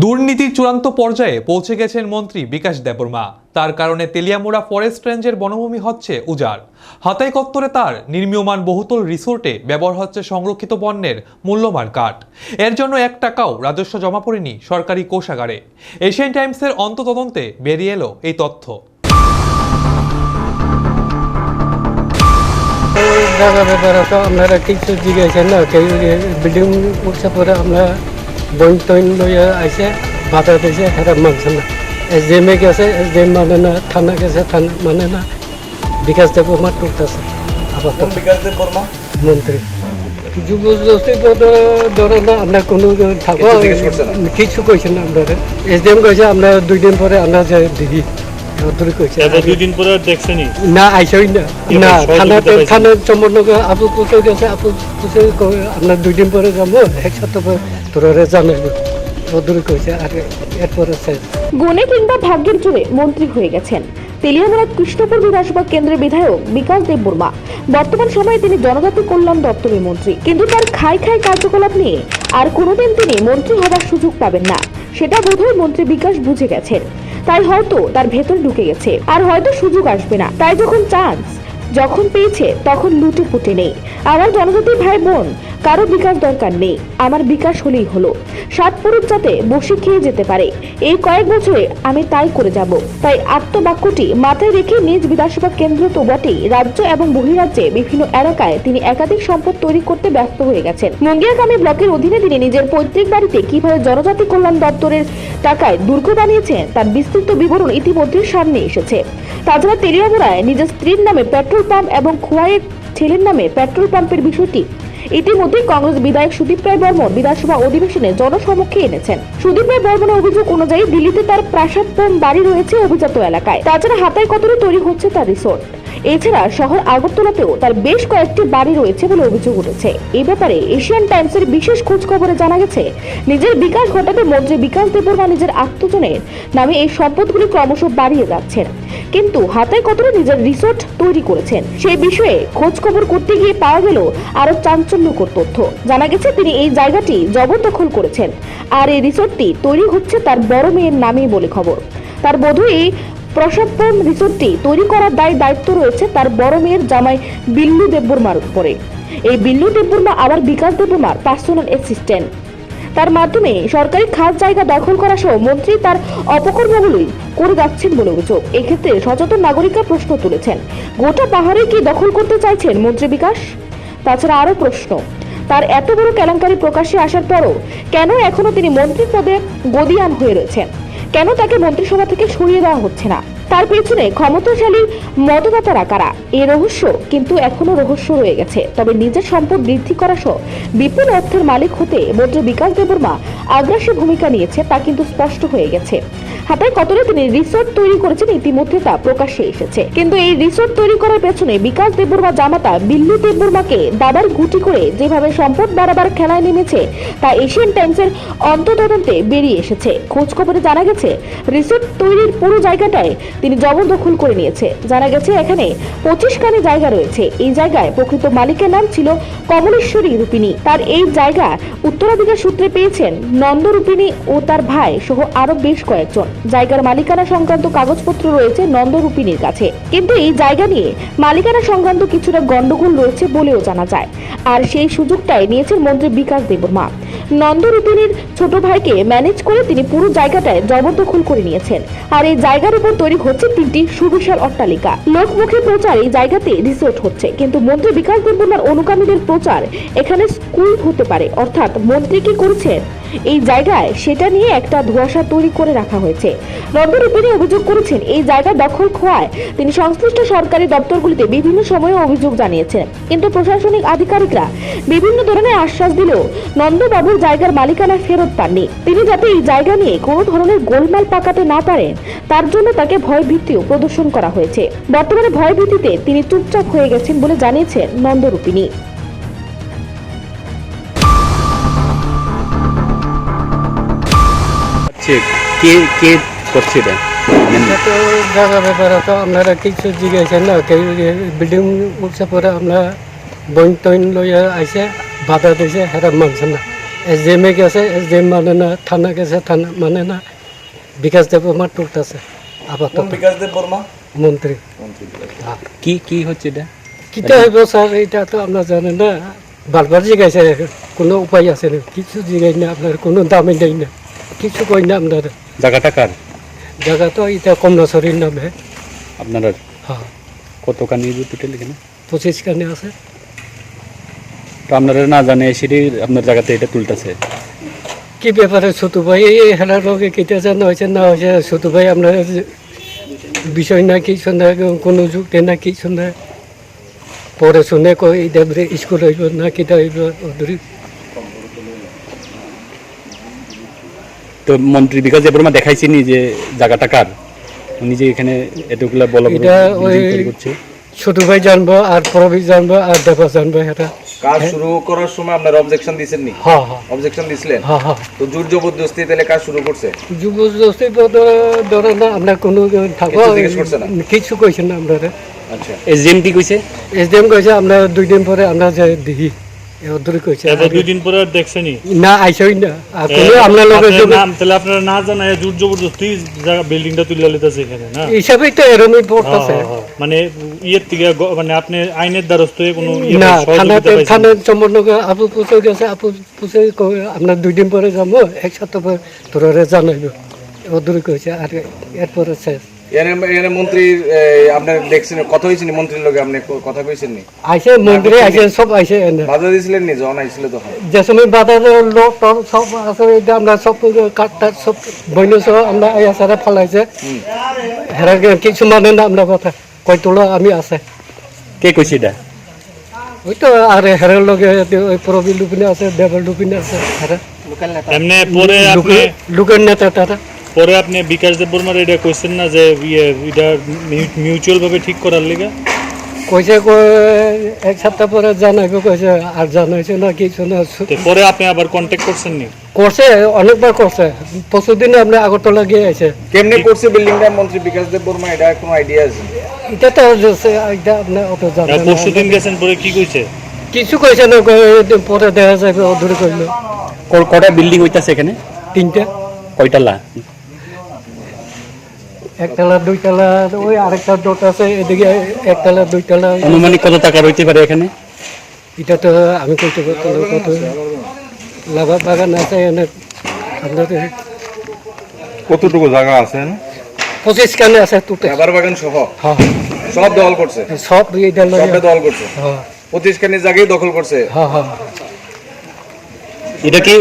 দুর্নীতির চূড়ান্ত পর্যায়ে পৌঁছে গেছেন মন্ত্রী বিকাশ দেববর্মা। তার কারণে তেলিয়ামুড়া ফরেস্ট রেঞ্জের বনভূমি হচ্ছে উজাড়। হাতাই কত্তরে তার নির্মীয়মান বহুতল রিসোর্টে ব্যবহার হচ্ছে সংরক্ষিত বন্যের মূল্যবান কাঠ। এর জন্য 1 টাকাও রাজস্ব জমা পড়েনি সরকারি কোষাগারে। এশিয়ান টাইমসের অন্ততদন্তে বেরিয়ে এলো এই তথ্য। আপনারা কিছু জিজ্ঞাসেন না, বিল্ডিং উঠছে পরে আমরা বইন টইন লইয়া আইসে বাধা দিয়েছে, হেরা মানছে না। SDM গেছে, SDM মানে না, থানা গেছে, থানা মানে না। বিকাশ দেববর্মা টুকতেছে মন্ত্রী যুবজস্তি ধরে না, আমরা কোনো থাকবো কিছু কইছে না। আপনারা SDM কইছে আমরা 2 দিন পরে আমরা যে দিদি না আইসই না না থানার সম্বন্ধ আপু পুষে গেছে, আপু পুষে আপনার 2 দিন পরে যাবো, 1 সপ্তাহ পরে তোরা জানাবো ওদের কইছে। আর এরপরে গুণে কিংবা ভাগ্যের জোরে মন্ত্রী হয়ে গেছেন তেলিয়ামুড়া কৃষ্ণপুর বিধানসভা কেন্দ্রের বিধায়ক বিকাশ দেববর্মা। বর্তমান সময়ে তিনি জনজাতি কল্যাণ দপ্তরের মন্ত্রী, কিন্তু তার খাই কার্যকলাপ নিয়ে আর কোনোদিন তিনি মন্ত্রী হবার সুযোগ পাবেন না, সেটা বোধহয় মন্ত্রী বিকাশ বুঝে গেছেন। তাই হয়তো তার ভেতর ঢুকে গেছে, আর হয়তো সুযোগ আসবে না। তাই যখন পেয়েছে তখন লুটে পুটে নেই। আমার জনজাতি ভাই বোন কারো বিকাশ দরকার নেই, আমার বিকাশ হলেই হলো। 7 পুরুষ যাতে বসে খেয়ে যেতে পারে, এই কয়েক বছরে আমি তাই করে যাব। তাই আত্মবাক্যটি মাথায় রেখে নিজ বিধানসভা কেন্দ্র তো বটেই, রাজ্য এবং বহিরাজ্যে বিভিন্ন এলাকায় তিনি একাধিক সম্পদ তৈরি করতে ব্যস্ত হয়ে গেছেন। মুঙ্গিয়াকামী ব্লকের অধীনে তিনি নিজের পৈতৃক বাড়িতে কিভাবে জনজাতি কল্যাণ দপ্তরের টাকায় দুর্গ বানিয়েছেন তার বিস্তৃত বিবরণ ইতিমধ্যে সামনে এসেছে। তাছাড়া তেলিয়ামুড়ায় নিজের স্ত্রীর নামে পেট্রোল পাম্প এবং খোয়াইয়ের ছেলের নামে পেট্রোল পাম্পের বিষয়টি ইতিমধ্যে কংগ্রেস বিধায়ক সুদীপ রায় বর্মন বিধানসভা অধিবেশনে জনসমক্ষে এনেছেন। সুদীপ রায় বর্মনের অভিযোগ অনুযায়ী দিল্লিতে তার প্রাসাদ বাড়ি রয়েছে অভিজাত এলাকায়। তাছাড়া হাতাই কতরে তৈরি হচ্ছে তার রিসোর্ট। এছাড়া শহর আগরতলাতেও তার বেশ কয়েকটি বাড়ি রয়েছে বলে অভিযোগ উঠেছে। এই ব্যাপারে এশিয়ান টাইমসের বিশেষ খোঁজ খবরে জানা গেছে, নিজের বিকাশ ঘটাতে মন্ত্রী বিকাশ দেববর্মা নিজের আত্মজনের নামে এই সম্পদগুলি ক্রমশ বাড়িয়ে যাচ্ছেন, কিন্তু হাতাই কতরে নিজের রিসোর্ট তৈরি করেছেন। সেই বিষয়ে খোঁজ খবর করতে গিয়ে পাওয়া গেল আরো চাঞ্চল্যকর তথ্য। জানা গেছে তিনি এই জায়গাটি জবরদখল করেছেন, আর এই রিসোর্টটি তৈরি হচ্ছে তার বড় মেয়ের নামে বলে খবর। তার বোধহয় এই প্রসাদপন রিসোর্টটি তৈরি করার দায়িত্ব রয়েছে তার বড় মেয়ের জামাই বিল্লু দেববর্মার উপরে। এই বিল্লু দেববর্মা আবার বিকাশ দেববর্মার পার্সোনাল অ্যাসিস্ট্যান্ট। তার মাধ্যমে সরকারি খাস জায়গা দখল করা সহ মন্ত্রী তার অপকর্মগুলোই করে যাচ্ছেন বলে অভিযোগ। এক্ষেত্রে সচেতন নাগরিকরা প্রশ্ন তুলেছেন, গোটা পাহাড়ে কি দখল করতে চাইছেন মন্ত্রী বিকাশ? তাছাড়া আরো প্রশ্ন, তার এত বড় কেলেঙ্কারি প্রকাশ্যে আসার পরও কেন এখনো তিনি মন্ত্রী পদে গদিয়ান হয়ে রয়েছেন? কেন তাকে মন্ত্রিসভা থেকে সরিয়ে দেওয়া হচ্ছে না? তার পেছনে ক্ষমতাশালী মতদাতারা কারা? এই রহস্য কিন্তু এখনো রহস্য রয়ে গেছে। তবে নিজের সম্পদ বৃদ্ধি করা সহ বিপুল অর্থের মালিক হতে মন্ত্রী বিকাশ দেববর্মা আগ্রাসী ভূমিকা নিয়েছে তা কিন্তু স্পষ্ট হয়ে গেছে। হাতাই কতরে তিনি রিসোর্ট তৈরি করেছেন ইতিমধ্যে তা প্রকাশ্যে এসেছে, কিন্তু এই রিসোর্ট তৈরি করার পেছনে বিকাশ দেববর্মা জামাতা বিল্লু দেববর্মাকে দাবার গুটি করে যেভাবে সম্পদ বাড়াবার খেলায় নেমেছে তা এশিয়ান টাইমসের অন্ততদন্তে বেরিয়ে এসেছে। খোঁজ খবরে জানা গেছে রিসোর্ট তৈরির পুরো জায়গাটায় তিনি জবরদখল করে নিয়েছে। জানা গেছে এখানে 25 কানি জায়গা রয়েছে। এই জায়গায় প্রকৃত মালিকের নাম ছিল কমলেশ্বরী রূপিণী। তার এই জায়গা উত্তরাধিকার সূত্রে পেয়েছেন নন্দ রূপিণী ও তার ভাই সহ আরো বেশ কয়েকজন। জায়গার মালিকানা সংক্রান্ত কাগজপত্র রয়েছে নন্দ রূপিণীর কাছে, কিন্তু এই জায়গা নিয়ে মালিকানা সংক্রান্ত কিছুটা গন্ডগোল রয়েছে বলেও জানা যায়। আর সেই সুযোগটাই নিয়েছেন মন্ত্রী বিকাশ দেববর্মা। নন্দ রূপিণীর ছোট ভাইকে ম্যানেজ করে তিনি পুরো জায়গাটায় জবরদখল করে নিয়েছেন। আর এই জায়গার উপর তৈরি হচ্ছে 3টি সুবিশাল অট্টালিকা। লোকমুখে প্রচার এই জায়গাতে রিসোর্ট হচ্ছে, কিন্তু মন্ত্রী বিকাশ দেববর্মার অনুগামীদের প্রচার এখানে স্কুল হতে পারে। অর্থাৎ মন্ত্রী কি করেছেন এই জায়গায় সেটা নিয়ে একটা ধোঁয়াশা তৈরি করে রাখা হয়েছে। নন্দ রূপিণী অভিযোগ করেছেন এই জায়গা দখল খোয়ায় তিনি সংশ্লিষ্ট সরকারি দপ্তরগুলিতে বিভিন্ন সময়ে অভিযোগ জানিয়েছেন, কিন্তু প্রশাসনিক আধিকারিকরা বিভিন্ন ধরনের আশ্বাস দিলেও নন্দবাবুর জায়গার মালিকানা ফেরত পাননি। তিনি যাতে এই জায়গা নিয়ে কোনো ধরনের গোলমাল পাকাতে না পারেন তার জন্য তাকে ভয়ভীতিও প্রদর্শন করা হয়েছে। বর্তমানে ভয়ভীতিতে তিনি চুপচাপ হয়ে গেছেন বলে জানিয়েছেন নন্দ রূপিণী। কে করছে জায়গা ব্যাপারে তো আপনারা কিছু জিজ্ঞাসেন না, বিল্ডিং উঠছে পরে আমরা বইন টইন লইয়া আইসে বাধা দিয়েছে, হেরা মানছে না। SDM এ গেছে, SDM মানে না, থানা গেছে, থানা মানে না, বিকাশ দেববর্মা টুকতেছে আপাতত বিকাশ দেব বর্মা মন্ত্রী। কি হচ্ছে এটা? কিতা হইব স্যার, এটা তো আমরা জানেন না, বারবার জিজ্ঞাসা, কোনো উপায় আছে না, কিছু জিজ্ঞাই না, আপনার কোনো দামে দেয় না, কিছু কই না আপনার। জায়গাটা কার? জায়গা তো এটা কমলাছড়ির নামে। আপনারা হ্যাঁ, কত কানি টোটাল এখানে? 25 কানে আছে। তো আপনারা না জানে সেটি আপনার জায়গাতে এটা তুলতেছে। কি ব্যাপারে ছোট ভাই এই হেলার লগে কেটে জানা হয়েছে না হয়েছে, ছোট ভাই আপনার বিষয় না কিছু না, কোনো যুক্তি না কিছু না, পরে শুনে কই এটা স্কুল হইব না কিটা হইব ওদের। তো মন্ত্রী বিকাশ দেববর্মা দেখাইছেনি যে জায়গাটা কার? উনি যে এখানে এতগুলা বলা এটা ওই করছে, ছোট ভাই জানবো, আর প্রবীর জানবো, আর দেবা জানবো। এটা কাজ শুরু করার সময় আপনারা অবজেকশন দিয়েছেন নি? হ্যাঁ হ্যাঁ অবজেকশন দিছিলেন? হ্যাঁ হ্যাঁ। তো জোর জবরদস্তি তাহলে কাজ শুরু করছে? যুবদস্তি ধরে না, আমরা কোনো থাকবো কিছু জিজ্ঞেস করছে না? কিছু কইছেন না আমরা। আচ্ছা, SDM কি কইছে? SDM কইছে আমরা 2 দিন পরে আমরা যাই দেখি, ওদের কইছে এবার 2 দিন পরে আর দেখছেনি না, আইসই না, আর কোনো আপনার লোকের আপনার যোগে নাম তাহলে আপনারা না জানা জোর জবরদস্তি জায়গা বিল্ডিংটা তুলে লিতেছে এখানে না? হিসাবেই তো এরমই পড়তেছে। মানে ইয়ের থেকে মানে আপনি আইনের দ্বারস্থ হয়ে কোনো না, সহযোগিতা পাইছেন? থানার সম্পূর্ণ আপু পুষে গেছে, আপু পুষে আমরা 2 দিন পরে যাবো, এক সপ্তাহ পরে তোরা জানাইব, ওদের কইছে। আর এরপরে শেষ। এনে মন্ত্রীর আপনার দেখছেন কথা হয়েছেন মন্ত্রীর লগে? আপনি কথা কইছেন নি? আইসে মন্ত্রী আইসে, সব আইসে এনে। বাধা দিয়েছিলেন নি যখন আইছিল তখন? যে সময় বাজারের লোক টোক সব আছে, এটা আমরা সব কাঠটা সব বইন সহ আমরা এই আসারে ফালাইছে। হেরা কিছু মানে না আমরা কথা কই তোলা আমি আছে। কে কইছে এটা? ওই তো আর হেরার লগে ওই প্রবীর লুপিনে আছে, দেবের লুপিনে আছে, হেরা এমনি পরে আপনি লোকের নেতা তারা। পরে আপনি বিকাশ দেববর্মার এটা কইছেন না যে এটা মিউচুয়াল ভাবে ঠিক করার লিগা? কইছে এক সপ্তাহ পরে জানাইবে কইছে, আর জানাইছে না কিছু না। তো পরে আপনি আবার কন্ট্যাক্ট করছেন নি? করছে, অনেকবার করছে, পরশুদিনে আপনি আগরতলা গিয়ে আছে। কেমনে করছে বিল্ডিংটা মন্ত্রী বিকাশ দেব বর্মা, এটা কোনো আইডিয়া আছে? এটা তো এটা আপনি অত জানেন না। পরশুদিন গেছেন, পরে কি কইছে? কিছু কইছে না, পরে দেখা যাবে অদূর করলো। কয়টা বিল্ডিং হইতাছে এখানে? 3টা, কয়টালা? একতলা, 2তলা, ওই আরেকটা ডট আছে এদিকে, একতলা 2তলা। অনুমানিক কত টাকা রইতে পারে এখানে? এটা তো আমি কইতে পারতাম না, কত লাভা বাগান আছে এনে আপনাদের। কতটুকু জায়গা আছে? 25 কানে আছে তুতে। রাবার বাগান সহ হ্যাঁ, সব দখল করছে? সব এইটা লগে। সবটা দখল করছে? হ্যাঁ 25 খানি জায়গায় দখল করছে? হ্যাঁ হ্যাঁ। এটা কি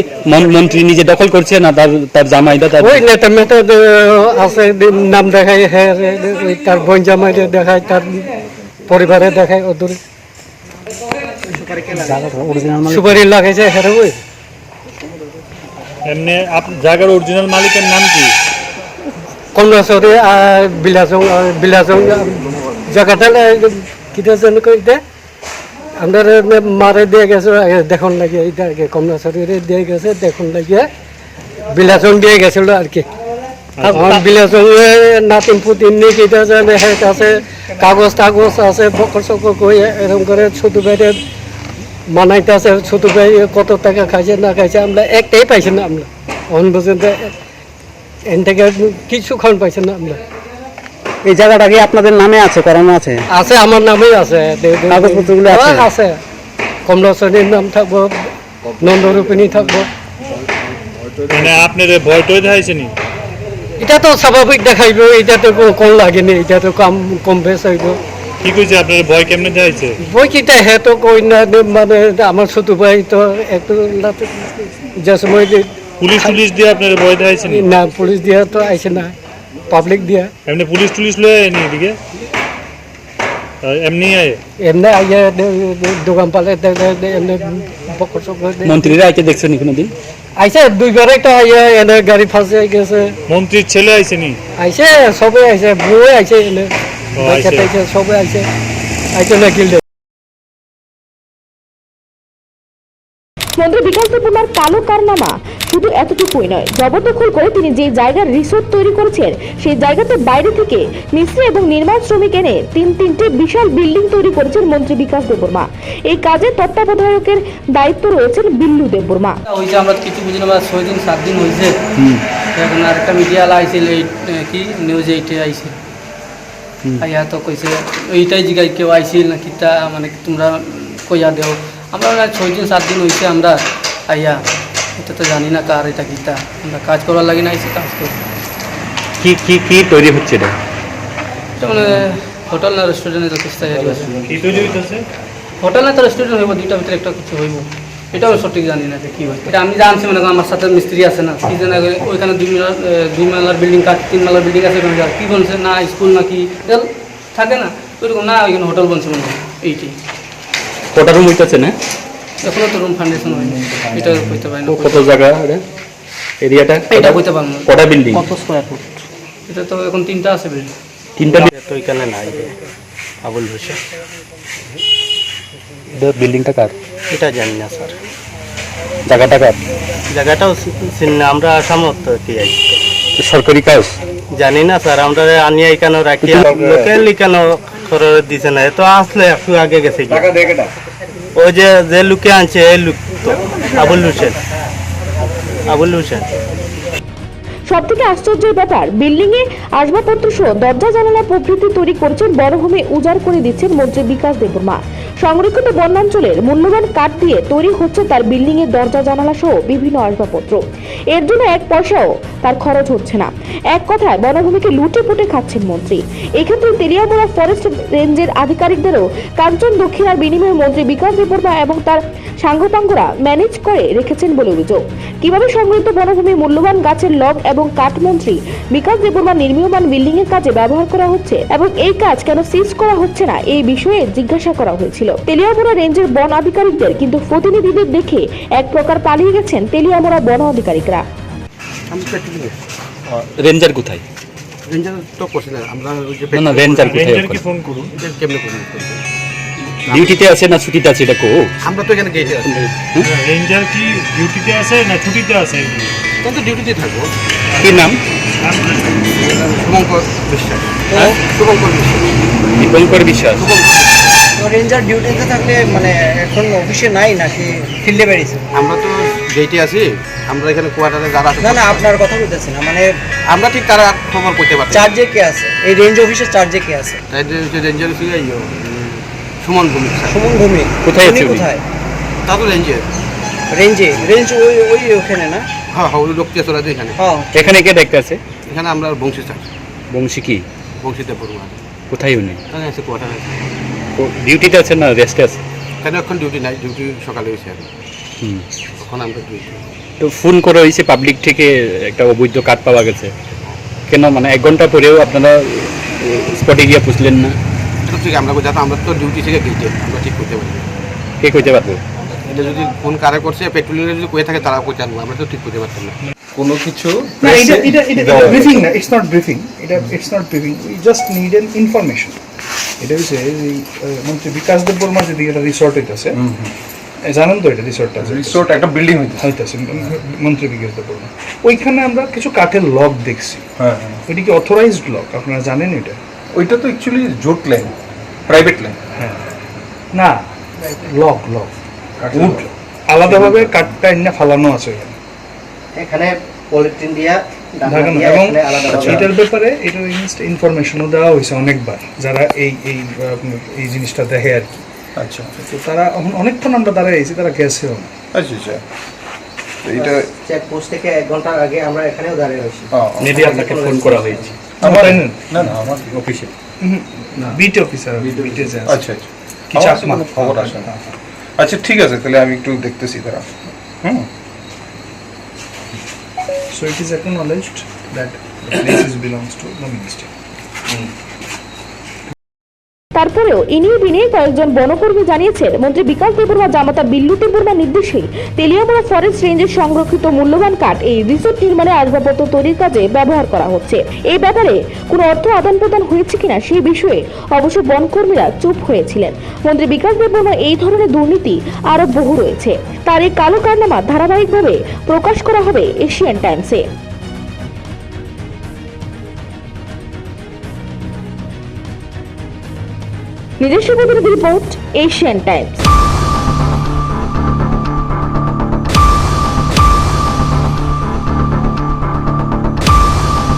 মন্ত্রী নিজে দখল করছে না তার জামাইটা? তার ওই নেতা মেতা আছে, নাম দেখায়, হ্যাঁ ওই তার বোন জামাই দেখায়, তার পরিবারে দেখায়, ওদের সুপারি লাগাইছে হ্যাঁ। ওই এমনি জায়গার অরিজিনাল মালিকের নাম কি? কমলাছড়ি আর বিলাসং জায়গাটা কিটা যেন কইতে আমরা মারে দিয়ে গেছে দেখুন লাগে, এইটা কমলাছড়িরে দিয়ে গেছে দেখুন লাগে, বিলাসং দিয়ে গেছিল আর কি। বিলাসং নাতিন পুতিন নিয়ে কিটা জানে হেট আছে, কাগজ টাগজ আছে, বকর সকর কই এরকম করে ছোট ভাইরে মানাইতে আছে। ছোট ভাই কত টাকা খাইছে না খাইছে আমরা একটাই পাইছি না, আমরা অন পর্যন্ত এন থেকে কিছু খান পাইছে না আমরা। এই জায়গাটা কি আপনাদের নামে আছে, করানো আছে? আছে, আমার নামেই আছে, কাগজপত্রগুলো আছে? আছে, কমলাছড়ির নাম থাকবো, নন্দরূপিণী থাকবো। মানে আপনার ভয় টয় দেখাইছেনি? এটা তো স্বাভাবিক দেখাইব, এটা তো কম লাগেনি, এটা তো কম বেশ হইব। কি কইছে আপনার ভয় কেমনে দেখাইছে? বই কিটা হে তো কই না, মানে আমার ছোট ভাই তো একটু যে সময় পুলিশ দিয়ে আপনার ভয় দেখাইছেনি? না, পুলিশ দিয়া তো আইছে না, পাবলিক দিয়া। এমনি পুলিশ লয়ে আয়নি এদিকে? এমনি আয়? এমনি আইয়া দোকান পালে এমনি বকর সকর মন্ত্রীরা আইতে দেখছেন কোনোদিন? আইসে 2বার একটা আইয়া এনে গাড়ি ফাঁসে গেছে। মন্ত্রীর ছেলে আইছেনি? আইসে, সবে আইসে, বউ আইসে এনে, ও, বাচ্চা আইছে। টাইসে সবে আইসে, আইসে না কিনলে। মন্ত্রী বিকাশ দেববর্মার কালো কারনামা শুধু এতটুকুই নয়, জবরদখল করে তিনি যে জায়গার রিসোর্ট তৈরি করেছেন সেই জায়গাতে বাইরে থেকে মিস্ত্রি এবং নির্মাণ শ্রমিক এনে তিনটে বিশাল বিল্ডিং তৈরি করেছেন মন্ত্রী বিকাশ দেববর্মা। এই কাজে তত্ত্বাবধায়কের দায়িত্ব রয়েছেন বিল্লু দেববর্মা। হয়েছে আমরা কিছু বুঝি না, 6 দিন 7 দিন হয়েছে। এখন আর একটা মিডিয়া আইছিল, কি নিউজ 8 আইছে, আইয়া তো কইছে এইটাই জিগাই কেউ আইছিল না কিতা, মানে তোমরা কইয়া দেও। আমরা 6 দিন 7 দিন হয়েছে আমরা আইয়া, এটা তো জানি না কার এটা কিতা, আমরা কাজ করার লাগে না আইছি, কাজ করি। কি কি কি তৈরি হচ্ছে এটা? এটা মানে হোটেল না রেস্টুরেন্টের কিছু তৈরি আছে। কি তৈরি হইতেছে? হোটেল না তো রেস্টুরেন্ট হইব, দুইটার ভিতরে একটা কিছু হইব, এটাও সঠিক জানি না যে কী হয়। এটা আমি জানছি, মানে আমার সাথে মিস্ত্রি আছে না, কি জানা ওইখানে 2 মালার বিল্ডিং, 3 মালার বিল্ডিং আছে, ওখানে কী বলছে না স্কুল নাকি থাকে না ওইরকম, না ওইখানে হোটেল বলছে মনে হয়। এইটি কটা রুম হইতেছে না? এখনো তো রুম ফাউন্ডেশন হয়নি, এটা কইতে পারি না। কত জায়গা এরিয়াটা? এটা কইতে পারবো না। কটা বিল্ডিং? কত স্কোয়ার ফুট? এটা তো এখন 3টা আছে বিল্ডিং। 3টা তো এখানে নাই আবুল হোসেন, বিল্ডিংটা কার? এটা জানি না স্যার, জায়গাটা কার? জায়গাটাও চিনি না, আমরা আসামত কি সরকারি কাজ? জানি না স্যার, আমরা আনিয়া এখানে রাখি, লোকাল এখানে খরচ দিছে না, তো আসলে একটু আগে গেছে কি। টাকা দেয় কেটা? ওই যে লুকে আনছে এই লুক তো আবুল হোসেন, আবুল হোসেন। সবথেকে আশ্চর্যের ব্যাপার, বিল্ডিং এ আসবাবপত্র সহ দরজা জানালা প্রভৃতি তৈরি করেছেন, বনভূমি উজাড় করে দিচ্ছেন মন্ত্রী বিকাশ দেববর্মা। সংরক্ষিত বনাঞ্চলের মূল্যবান কাঠ দিয়ে তৈরি হচ্ছে তার বিল্ডিং এর দরজা জানালা সহ বিভিন্ন আসবাবপত্র। এর জন্য 1 পয়সাও তার খরচ হচ্ছে না। এক কথায় বনভূমিকে লুটে পুটে খাচ্ছেন মন্ত্রী। এক্ষেত্রে তেলিয়ামুড়া ফরেস্ট রেঞ্জের আধিকারিকদেরও কাঞ্চন দক্ষিণার বিনিময়ে মন্ত্রী বিকাশ দেববর্মা এবং তার সাঙ্গপাঙ্গরা ম্যানেজ করে রেখেছেন বলে অভিযোগ। কিভাবে সংরক্ষিত বনভূমির মূল্যবান গাছের লগ এবং কাঠ মন্ত্রী বিকাশ দেববর্মার নির্মীয়মান বিল্ডিং এর কাজে ব্যবহার করা হচ্ছে এবং এই কাজ কেন সিজ করা হচ্ছে না, এই বিষয়ে জিজ্ঞাসা করা হয়েছিল তেলিয়ামুড়া রেঞ্জের বন আধিকারিকদের, কিন্তু প্রতিনিধিদের দেখে এক প্রকার পালিয়ে গেছেন তেলিয়ামুড়া বন আধিকারিকরা। রেঞ্জার কোথায়? রেঞ্জার তো করছিলেন আমরা, ওই যে না রেঞ্জার কোথায়? রেঞ্জারকে ফোন করুন। কেমনে করুন, ডিউটিতে আছে না ছুটিতে আছে এটা কো? আমরা তো এখানে গেটে আছি, রেঞ্জার কি ডিউটিতে আছে না ছুটিতে আছে? তখন তো ডিউটিতে থাকবো। কি নাম? শুভঙ্কর বিশ্বাস। দীপঙ্কর বিশ্বাস। রেঞ্জার ডিউটিতে থাকলে মানে এখন অফিসে নাই নাকি ফিল্ডে বেরিয়েছে? আমরা তো গেটে আছি, আমরা এখানে কোয়ার্টারে যারা আছে, না না আপনার কথা বলতেছি না, মানে আমরা ঠিক তারা খবর করতে পারছি। চার্জে কে আছে এই রেঞ্জ অফিসের চার্জে কে আছে? তাই যে রেঞ্জার ছিল সুমন ভূমি, সুমন ভূমি কোথায় আছে? কোথায়? তা তো রেঞ্জে রেঞ্জ ওই ওখানে না? হ্যাঁ হ্যাঁ, ওই লোকটি চলে আছে এখানে। হ্যাঁ এখানে কে দেখতে আছে? এখানে আমরা বংশী স্যার, বংশী কি? বংশীতে পড়ুয়া কোথায় উনি? এখানে আছে কোয়ার্টারে। ডিউটিতে আছে না রেস্টে আছে? এখানে এখন ডিউটি নাই, ডিউটি সকালে হয়েছে আর হুম। তখন আমরা ডিউটি। তো ফোন করা হয়েছে পাবলিক থেকে একটা অবৈধ কাঠ পাওয়া গেছে, কেন মানে 1 ঘন্টা পরেও আপনারা স্পটে গিয়ে পুষলেন না? এটা ঠিক আমরা যাতে আমরা তো ডিউটি থেকে গেটে আমরা ঠিক করতে পারি। কে কইতে পারবো? এটা যদি ফোন কারে করছে, পেট্রোলিংয়ে যদি কয়ে থাকে তারা কই জানবো, আমরা তো ঠিক করতে পারতাম না। কোনো কিছু না, এটা ব্রিফিং না, it's not briefing, it's not briefing, we just need N information. এটা হচ্ছে এই মন্ত্রী বিকাশ দেববর্মা যেদিকে একটা রিসোর্ট হইতেছে, জানেন তো এটা রিসোর্টটা, রিসোর্ট একটা বিল্ডিং হইতেছে মন্ত্রী বিকাশ দেববর্মা, ওইখানে আমরা কিছু কাঠের লক দেখছি। হ্যাঁ, ওইটা কি অথরাইজড লক? আপনারা জানেন এটা? ওইটা তো অ্যাকচুয়ালি জোট ল্যান্ড, প্রাইভেট ল্যান্ড। হ্যাঁ না, লক উড আলাদাভাবে কাঠটা এনে ফালানো আছে ওইখানে, এখানে পলিথিন দিয়া ঢাকানো। এবং এটার ব্যাপারে এটার ইনফরমেশনও দেওয়া হয়েছে অনেকবার, যারা এই জিনিসটা দেখে আর কি। আচ্ছা, তো তারা অনেকক্ষণ আমরা দাঁড়ায় আছি, তারা গেছেও না। আচ্ছা আচ্ছা, এটা চেকপোস্ট থেকে 1 ঘন্টা আগে আমরা এখানেও দাঁড়িয়ে রয়েছি। মেবি আপনাকে ফোন করা হয়েছে? আমার না না আমার অফিসে বিট অফিসার বিটে যে আছে। আচ্ছা আচ্ছা, কি আমার চাকমা? কোনো খবর আসে না। আচ্ছা ঠিক আছে, তাহলে আমি একটু দেখতেছি তারা। So it is acknowledged that the places belongs to the ministry. তারপরেও ইনিয়ে বিনিয়ে কয়েকজন বনকর্মী জানিয়েছেন মন্ত্রী বিকাশ দেববর্মা জামাতা বিল্লু দেববর্মার নির্দেশেই তেলিয়ামুড়া ফরেস্ট রেঞ্জের সংরক্ষিত মূল্যবান কাঠ এই রিসোর্ট নির্মাণে আসবাবপত্র তৈরির কাজে ব্যবহার করা হচ্ছে। এই ব্যাপারে কোনো অর্থ আদান প্রদান হয়েছে কিনা সেই বিষয়ে অবশ্য বনকর্মীরা চুপ হয়েছিলেন। মন্ত্রী বিকাশ দেববর্মা এই ধরনের দুর্নীতি আরো বহু রয়েছে, তার এই কালো কারনামা ধারাবাহিকভাবে প্রকাশ করা হবে এশিয়ান টাইমসে। নিজস্ব প্রতিনিধি রিপোর্ট, এশিয়ান টাইমস।